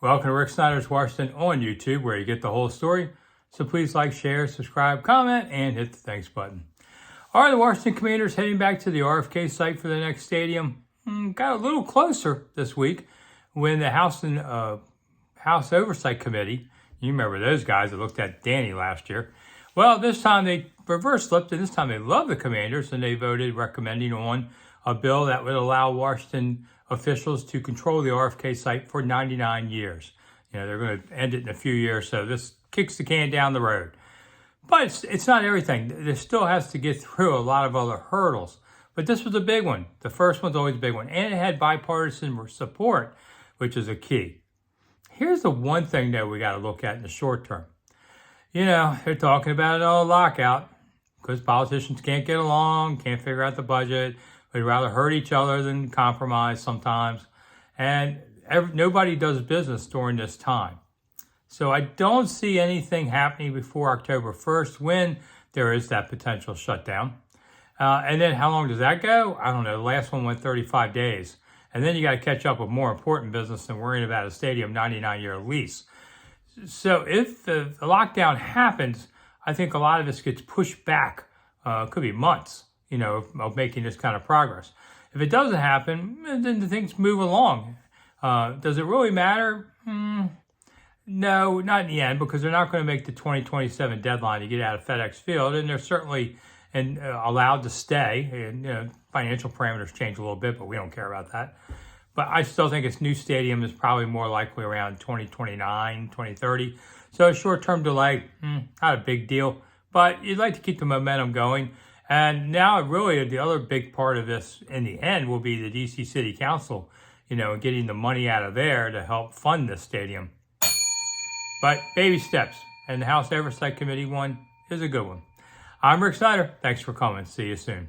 Welcome to Rick Snider's Washington on YouTube, where you get the whole story. So please like, share, subscribe, comment, and hit the thanks button. All right, the Washington Commanders heading back to the RFK site for the next stadium. Got a little closer this week when the House Oversight Committee, you remember those guys that looked at Danny last year. Well, this time they reverse flipped, and this time they love the Commanders, and they voted recommending on a bill that would allow Washington officials to control the RFK site for 99 years. You know, they're going to end it in a few years, so this kicks the can down the road. But it's not everything. There still has to get through a lot of other hurdles. But this was a big one. The first one's always a big one. And it had bipartisan support, which is a key. Here's the one thing that we got to look at in the short term. You know, they're talking about it on a lockout because politicians can't get along, can't figure out the budget. We'd rather hurt each other than compromise sometimes. And nobody does business during this time. So I don't see anything happening before October 1st when there is that potential shutdown. And then how long does that go? I don't know. The last one went 35 days. And then you got to catch up with more important business than worrying about a stadium 99-year lease. So if the lockdown happens, I think a lot of this gets pushed back. It could be months, you know, of making this kind of progress. If it doesn't happen, then the things move along. Does it really matter? No, not in the end, because they're not going to make the 2027 deadline to get out of FedEx Field, and they're certainly allowed to stay. And you know, financial parameters change a little bit, but we don't care about that. But I still think its new stadium is probably more likely around 2029, 2030. So a short-term delay, not a big deal. But you'd like to keep the momentum going. And now really the other big part of this in the end will be the D.C. City Council, you know, getting the money out of there to help fund this stadium. But baby steps. And the House Oversight Committee one is a good one. I'm Rick Snider. Thanks for coming. See you soon.